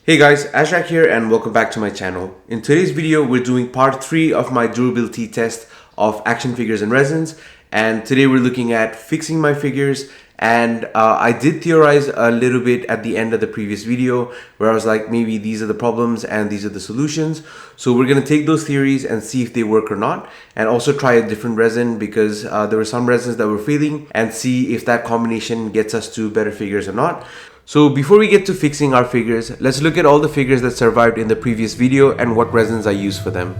Hey guys, Azrak here and welcome back to my channel. In today's video, we're doing part 3 of my durability test of action figures and resins. And today we're looking at fixing my figures. And I did theorize a little bit at the end of the previous video where I was like, maybe these are the problems and these are the solutions. So we're going to take those theories and see if they work or not. And also try a different resin because there were some resins that were failing and see if that combination gets us to better figures or not. So before we get to fixing our figures, let's look at all the figures that survived in the previous video and what resins I used for them.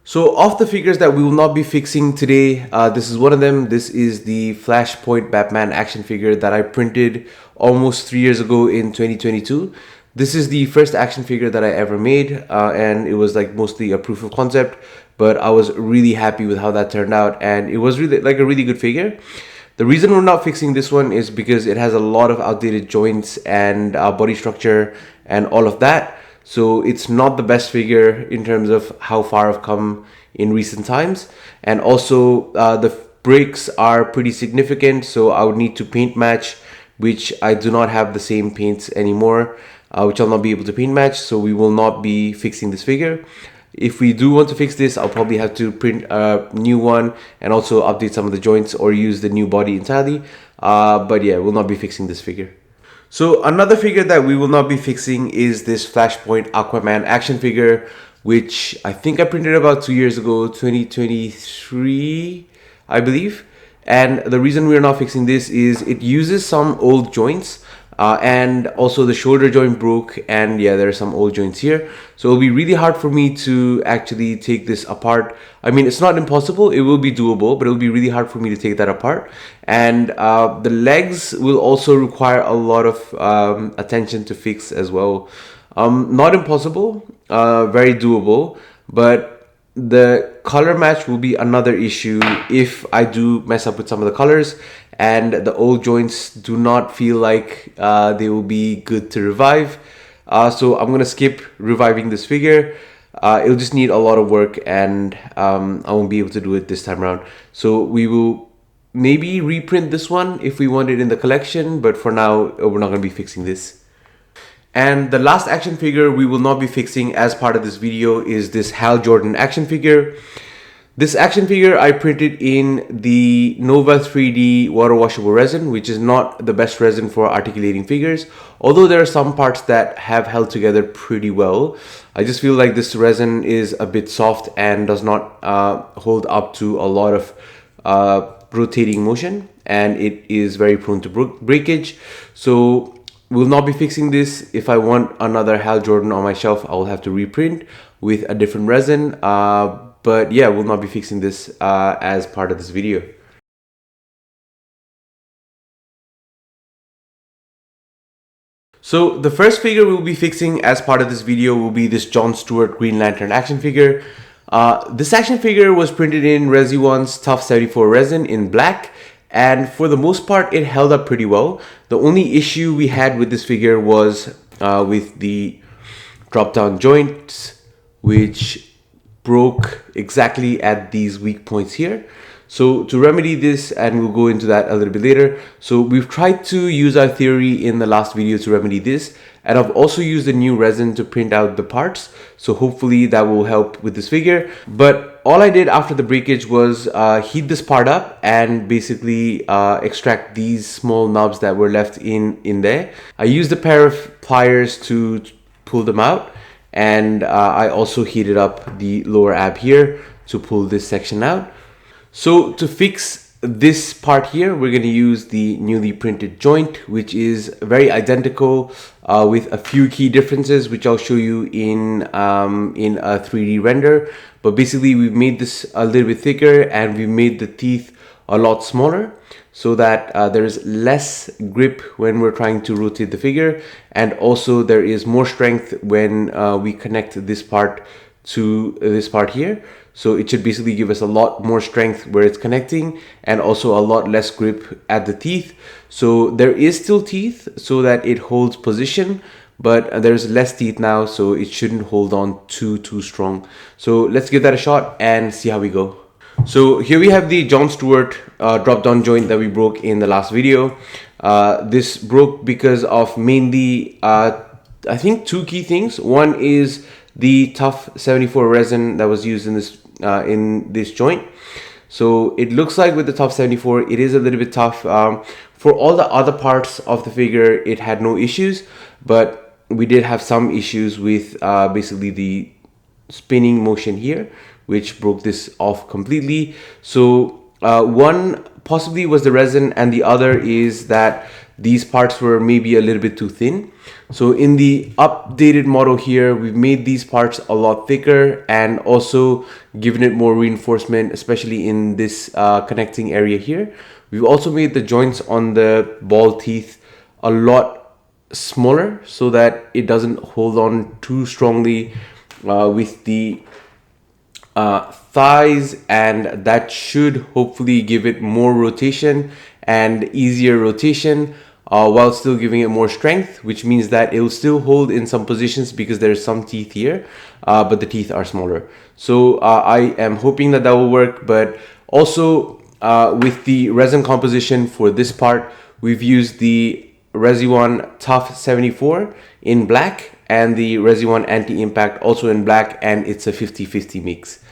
So of the figures that we will not be fixing today, this is one of them. This is the Flashpoint Batman action figure that I printed almost 3 years ago in 2022. This is the first action figure that I ever made, and it was like mostly a proof of concept, but I was really happy with how that turned out, and it was really like a really good figure. The reason we're not fixing this one is because it has a lot of outdated joints and body structure and all of that. So it's not the best figure in terms of how far I've come in recent times. And also the breaks are pretty significant. So I would need to paint match, which I do not have the same paints anymore, which I'll not be able to paint match. So we will not be fixing this figure. If we do want to fix this, I'll probably have to print a new one and also update some of the joints or use the new body entirely. But yeah, we'll not be fixing this figure. So another figure that we will not be fixing is this Flashpoint Aquaman action figure, which I think I printed about 2 years ago, 2023, I believe. And the reason we're not fixing this is it uses some old joints and also the shoulder joint broke, and yeah, there are some old joints here. So it'll be really hard for me to actually take this apart. I mean, it's not impossible, it will be doable, but it'll be really hard for me to take that apart. And the legs will also require a lot of attention to fix as well. Not impossible, very doable, but the color match will be another issue if I do mess up with some of the colors and the old joints do not feel like they will be good to revive. So I'm gonna skip reviving this figure. It'll just need a lot of work and I won't be able to do it this time around. So we will maybe reprint this one if we want it in the collection, but for now we're not gonna be fixing this. And the last action figure we will not be fixing as part of this video is this Hal Jordan action figure. This action figure I printed in the Nova 3D water washable resin, which is not the best resin for articulating figures, although there are some parts that have held together pretty well. I just feel like this resin is a bit soft and does not hold up to a lot of rotating motion, and it is very prone to breakage. So we'll not be fixing this. If I want another Hal Jordan on my shelf, I will have to reprint with a different resin. But yeah, we'll not be fixing this as part of this video. So the first figure we'll be fixing as part of this video will be this John Stewart Green Lantern action figure. This action figure was printed in Resi 1's Tough 74 resin in black, and for the most part it held up pretty well. The only issue we had with this figure was with the drop down joints, which broke exactly at these weak points here. So to remedy this, and we'll go into that a little bit later. So we've tried to use our theory in the last video to remedy this, and I've also used a new resin to print out the parts. So hopefully that will help with this figure. But all I did after the breakage was heat this part up and basically extract these small knobs that were left in there. I used a pair of pliers to pull them out, and I also heated up the lower ab here to pull this section out. So to fix this part here, we're going to use the newly printed joint, which is very identical with a few key differences, which I'll show you in a 3D render. But basically, we've made this a little bit thicker, and we made the teeth a lot smaller so that there is less grip when we're trying to rotate the figure, and also there is more strength when we connect this part to this part here. So it should basically give us a lot more strength where it's connecting, and also a lot less grip at the teeth. So there is still teeth so that it holds position, but there's less teeth now, so it shouldn't hold on too strong. So let's give that a shot and see how we go. So here we have the John Stewart drop down joint that we broke in the last video. This broke because of mainly I think two key things. One is the tough 74 resin that was used in this joint. So it looks like with the tough 74, it is a little bit tough. For all the other parts of the figure, it had no issues, but we did have some issues with basically the spinning motion here, which broke this off completely. So one possibly was the resin, and the other is that these parts were maybe a little bit too thin. So in the updated model here, we've made these parts a lot thicker and also given it more reinforcement, especially in this connecting area here. We've also made the joints on the ball teeth a lot smaller so that it doesn't hold on too strongly with the thighs, and that should hopefully give it more rotation and easier rotation while still giving it more strength, which means that it will still hold in some positions because there's some teeth here, but the teeth are smaller. So I am hoping that that will work. But also with the resin composition for this part, we've used the Resi1 Tough 74 in black and the Resi1 Anti-Impact also in black, and it's a 50-50 mix.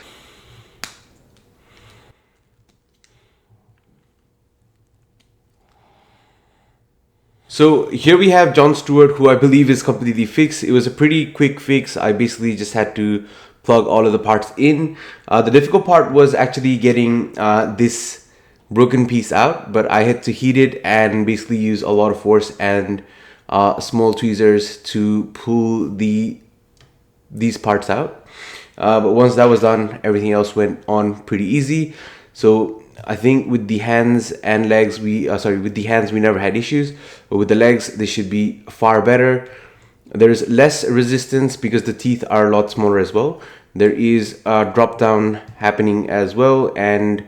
So here we have John Stewart, who I believe is completely fixed. It was a pretty quick fix. I basically just had to plug all of the parts in. The difficult part was actually getting this broken piece out, but I had to heat it and basically use a lot of force and small tweezers to pull these parts out. But once that was done, everything else went on pretty easy. So I think with the hands and legs, with the hands we never had issues, but with the legs they should be far better. There's less resistance because the teeth are a lot smaller as well. There is a drop down happening as well, and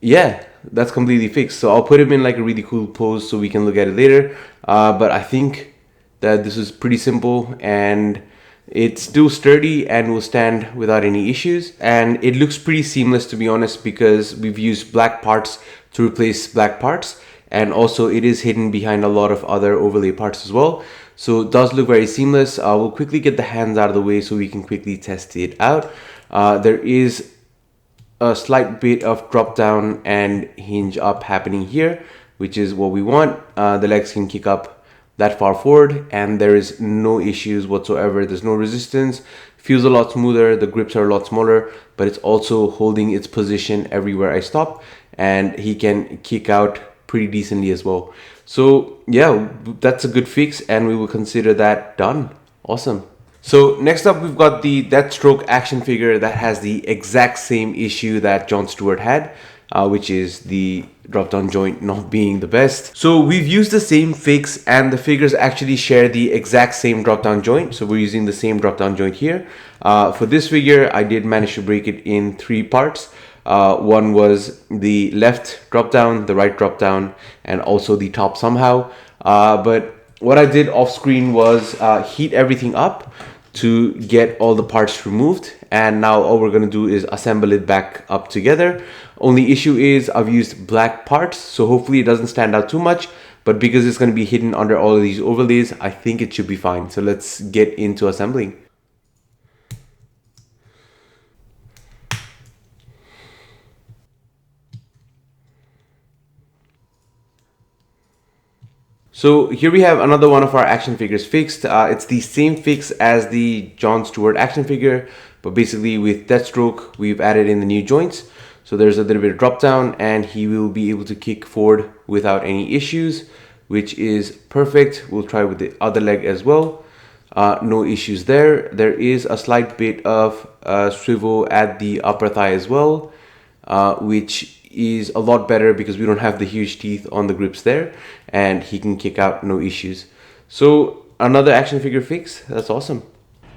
yeah, that's completely fixed. So I'll put him in like a really cool pose so we can look at it later. But I think that this is pretty simple, and it's still sturdy and will stand without any issues. And it looks pretty seamless, to be honest, because we've used black parts to replace black parts. And also it is hidden behind a lot of other overlay parts as well. So it does look very seamless. We'll quickly get the hands out of the way so we can quickly test it out. There is a slight bit of drop down and hinge up happening here, which is what we want. The legs can kick up that far forward, and there is no issues whatsoever. There's no resistance. Feels a lot smoother. The grips are a lot smaller, but it's also holding its position everywhere I stop, and he can kick out pretty decently as well. So yeah, that's a good fix, and we will consider that done. Awesome. So next up, we've got the Deathstroke action figure that has the exact same issue that John Stewart had, which is the drop-down joint not being the best. So we've used the same fix, and the figures actually share the exact same drop-down joint. So we're using the same drop-down joint here. For this figure, I did manage to break it in 3 parts. One was the left drop-down, the right drop-down, and also the top somehow. But what I did off screen was heat everything up to get all the parts removed, and now all we're going to do is assemble it back up together. Only issue is I've used black parts, so hopefully it doesn't stand out too much, but because it's going to be hidden under all of these overlays, I think it should be fine. So let's get into assembling. So here we have another one of our action figures fixed. It's the same fix as the John Stewart action figure, but basically with Deathstroke, we've added in the new joints. So there's a little bit of drop down and he will be able to kick forward without any issues, which is perfect. We'll try with the other leg as well. No issues there. There is a slight bit of swivel at the upper thigh as well, which is a lot better because we don't have the huge teeth on the grips there, and he can kick out no issues. So another action figure fix. That's awesome.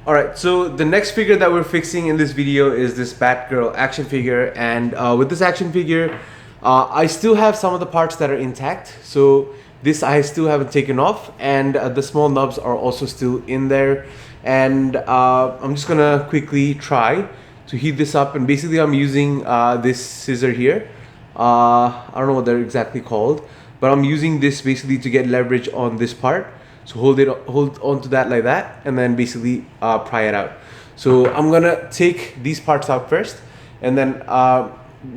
Alright, so the next figure that we're fixing in this video is this Batgirl action figure, and with this action figure I still have some of the parts that are intact. So this I still haven't taken off, and the small nubs are also still in there, and I'm just gonna quickly try to heat this up. And basically I'm using this scissor here. I don't know what they're exactly called, but I'm using this basically to get leverage on this part. So hold on to that like that, and then basically pry it out. So I'm gonna take these parts out first, and then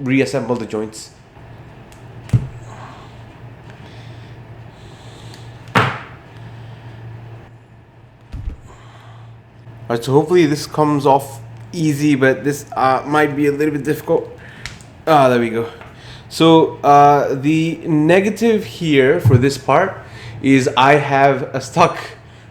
reassemble the joints. Alright, so hopefully this comes off easy, but this might be a little bit difficult. There we go. So the negative here for this part is I have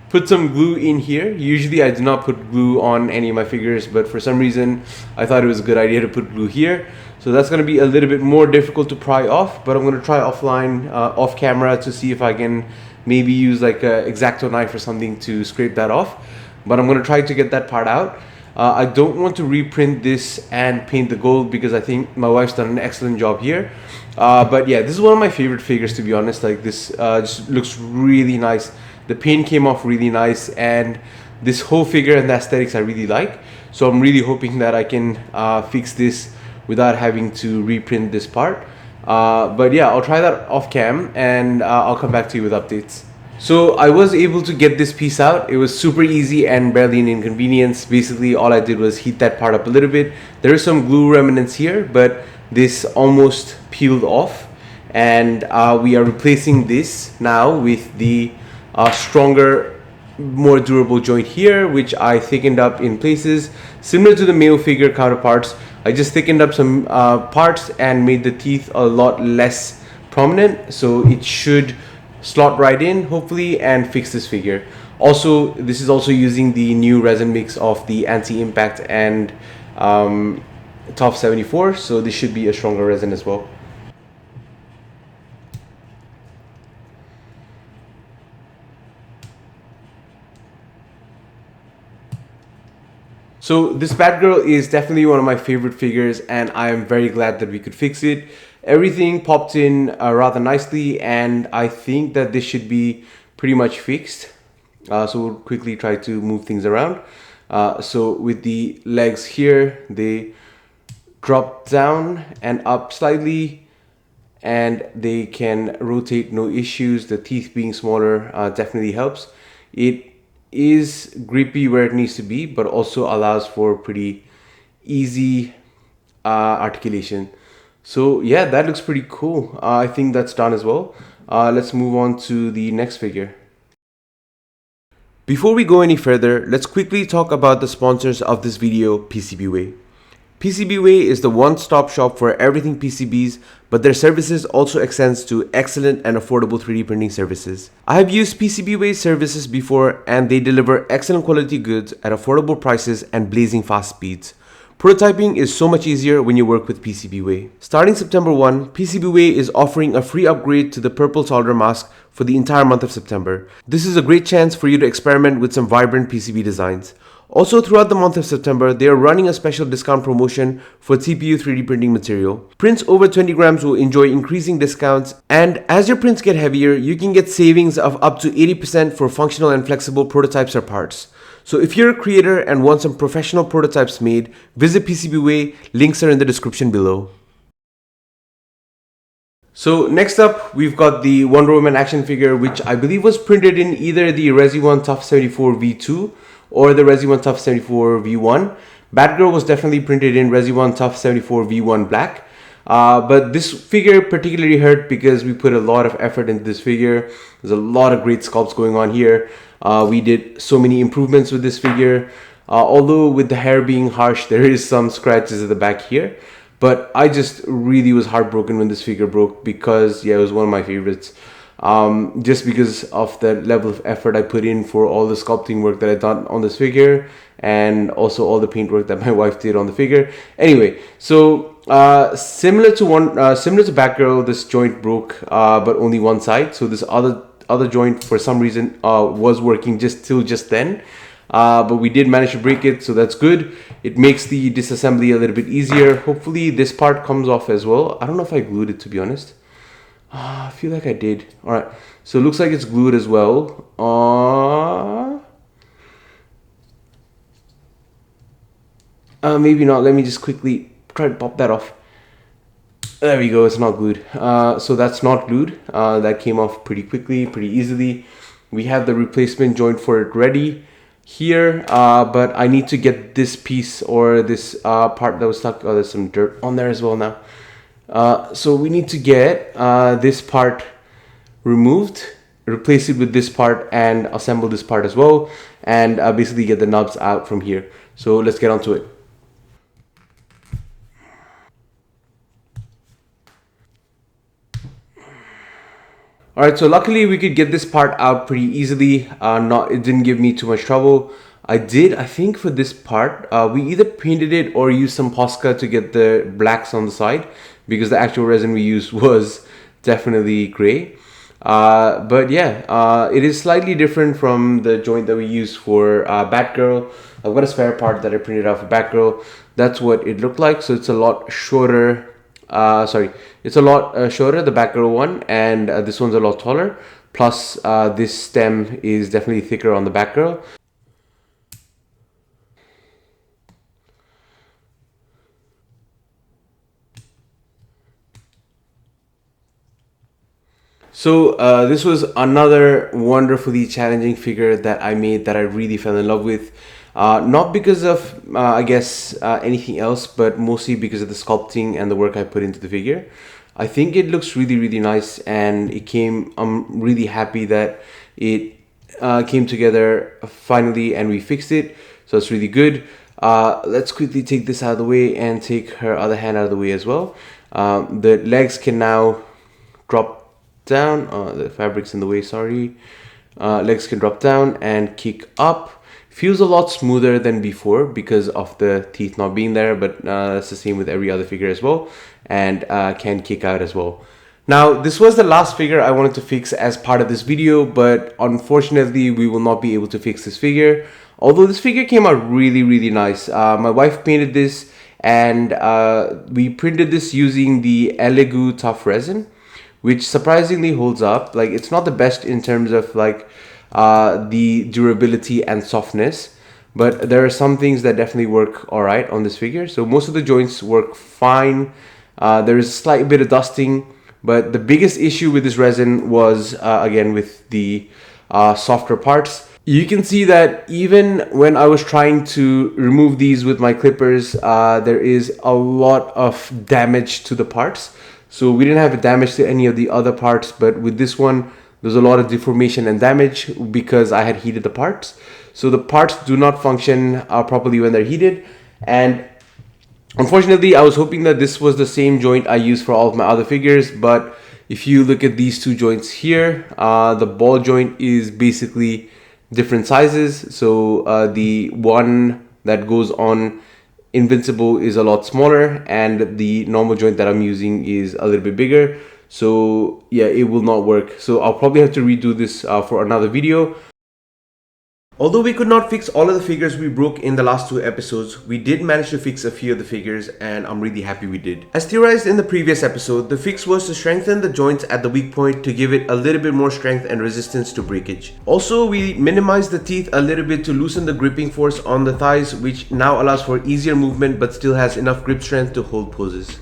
put some glue in here. Usually I do not put glue on any of my figures, but for some reason I thought it was a good idea to put glue here. So that's going to be a little bit more difficult to pry off, but I'm going to try offline, off camera, to see if I can maybe use like a X-Acto knife or something to scrape that off. But I'm going to try to get that part out. I don't want to reprint this and paint the gold because I think my wife's done an excellent job here. But yeah, this is one of my favorite figures, to be honest. Like this just looks really nice. The paint came off really nice, and this whole figure and the aesthetics I really like. So I'm really hoping that I can fix this without having to reprint this part. But yeah, I'll try that off cam, and I'll come back to you with updates. So I was able to get this piece out. It was super easy and barely an inconvenience. Basically all I did was heat that part up a little bit. There is some glue remnants here, but this almost peeled off, and we are replacing this now with the stronger, more durable joint here, which I thickened up in places similar to the male figure counterparts. I just thickened up some parts and made the teeth a lot less prominent, so it should slot right in hopefully and fix this figure. Also, this is also using the new resin mix of the anti-impact and TOF 74, so this should be a stronger resin as well. So this Batgirl is definitely one of my favorite figures, and I am very glad that we could fix it. Everything popped in rather nicely, and I think that this should be pretty much fixed. So we'll quickly try to move things around. So with the legs here, they drop down and up slightly, and they can rotate no issues. The teeth being smaller definitely helps. It is grippy where it needs to be, but also allows for pretty easy articulation. So yeah, that looks pretty cool. I think that's done as well. Let's move on to the next figure. Before we go any further, let's quickly talk about the sponsors of this video, PCBWay. PCBWay is the one-stop shop for everything PCBs, but their services also extends to excellent and affordable 3D printing services. I have used PCBWay services before, and they deliver excellent quality goods at affordable prices and blazing fast speeds. Prototyping is so much easier when you work with PCBWay. Starting September 1, PCBWay is offering a free upgrade to the purple solder mask for the entire month of September. This is a great chance for you to experiment with some vibrant PCB designs. Also, throughout the month of September, they are running a special discount promotion for TPU 3D printing material. Prints over 20 grams will enjoy increasing discounts, and as your prints get heavier, you can get savings of up to 80% for functional and flexible prototypes or parts. So if you're a creator and want some professional prototypes made, visit PCBWay, links are in the description below. So next up, we've got the Wonder Woman action figure, which I believe was printed in either the Resi 1 Tough 74 V2 or the Resi 1 Tough 74 V1. Batgirl was definitely printed in Resi 1 Tough 74 V1 Black. But this figure particularly hurt because we put a lot of effort into this figure. There's a lot of great sculpts going on here. We did so many improvements with this figure. Although with the hair being harsh, there is some scratches at the back here. But I just really was heartbroken when this figure broke because, yeah, it was one of my favorites. Just because of the level of effort I put in for all the sculpting work that I done on this figure, and also all the paint work that my wife did on the figure. Anyway, so similar to Batgirl, this joint broke, but only one side. So this other joint for some reason was working just then. But we did manage to break it, so that's good. It makes the disassembly a little bit easier. Hopefully this part comes off as well. I don't know if I glued it, to be honest. I feel like I did. Alright, so it looks like it's glued as well. Maybe not. Let me just quickly try to pop that off. There we go, it's not glued. So that's not glued. That came off pretty quickly, pretty easily. We have the replacement joint for it ready here, but I need to get this piece or this part that was stuck. Oh, there's some dirt on there as well now. So we need to get this part removed, replace it with this part, and assemble this part as well, and basically get the nubs out from here. So let's get onto it. Alright, so luckily we could get this part out pretty easily. It didn't give me too much trouble. I think for this part, we either painted it or used some Posca to get the blacks on the side, because the actual resin we used was definitely gray. But yeah, it is slightly different from the joint that we used for Batgirl. I've got a spare part that I printed out for Batgirl. That's what it looked like. So it's a lot shorter. It's a lot shorter, the Batgirl one, and this one's a lot taller. Plus, this stem is definitely thicker on the Batgirl. So this was another wonderfully challenging figure that I made that I really fell in love with. Not because of, I guess, anything else, but mostly because of the sculpting and the work I put into the figure. I think it looks really, really nice, and I'm really happy that it came together finally and we fixed it. So it's really good. Let's quickly take this out of the way and take her other hand out of the way as well. The legs can now drop down. The fabric's in the way, sorry. Legs can drop down and kick up. Feels a lot smoother than before because of the teeth not being there, but that's the same with every other figure as well, and can kick out as well. Now, this was the last figure I wanted to fix as part of this video, but unfortunately we will not be able to fix this figure, although this figure came out really, really nice. My wife painted this, and we printed this using the Elegoo Tough Resin, which surprisingly holds up. Like, it's not the best in terms of like the durability and softness, but there are some things that definitely work all right on this figure. So most of the joints work fine. There is a slight bit of dusting, but the biggest issue with this resin was again with the softer parts. You can see that even when I was trying to remove these with my clippers, there is a lot of damage to the parts. So we didn't have damage to any of the other parts, but with this one, there's a lot of deformation and damage because I had heated the parts. So the parts do not function properly when they're heated. And unfortunately, I was hoping that this was the same joint I used for all of my other figures. But if you look at these two joints here, the ball joint is basically different sizes. So the one that goes on Invincible is a lot smaller, and the normal joint that I'm using is a little bit bigger. So yeah, it will not work. So I'll probably have to redo this for another video. Although we could not fix all of the figures we broke in the last two episodes, we did manage to fix a few of the figures, and I'm really happy we did. As theorized in the previous episode, the fix was to strengthen the joints at the weak point to give it a little bit more strength and resistance to breakage. Also, we minimized the teeth a little bit to loosen the gripping force on the thighs, which now allows for easier movement but still has enough grip strength to hold poses.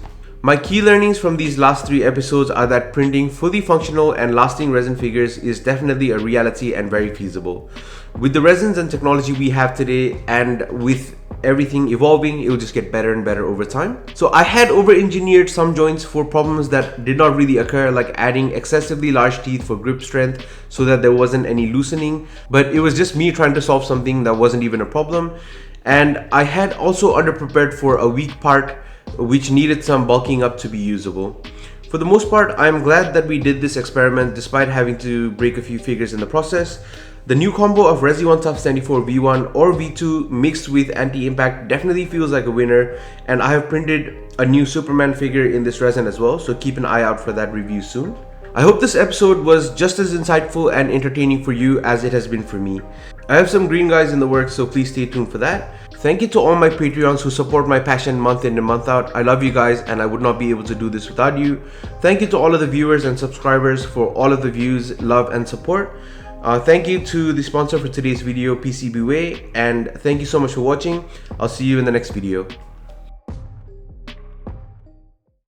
My key learnings from these last 3 episodes are that printing fully functional and lasting resin figures is definitely a reality and very feasible. With the resins and technology we have today, and with everything evolving, it will just get better and better over time. So I had over-engineered some joints for problems that did not really occur, like adding excessively large teeth for grip strength so that there wasn't any loosening, but it was just me trying to solve something that wasn't even a problem. And I had also underprepared for a weak part which needed some bulking up to be usable. For the most part, I'm glad that we did this experiment despite having to break a few figures in the process. The new combo of Resi 1 Tough 74 V1 or V2 mixed with anti-impact definitely feels like a winner, and I have printed a new Superman figure in this resin as well, so keep an eye out for that review soon. I hope this episode was just as insightful and entertaining for you as it has been for me. I have some green guys in the works, so please stay tuned for that. Thank you to all my Patreons who support my passion month in and month out. I love you guys and I would not be able to do this without you. Thank you to all of the viewers and subscribers for all of the views, love and support. Thank you to the sponsor for today's video, PCBWay, and thank you so much for watching. I'll see you in the next video.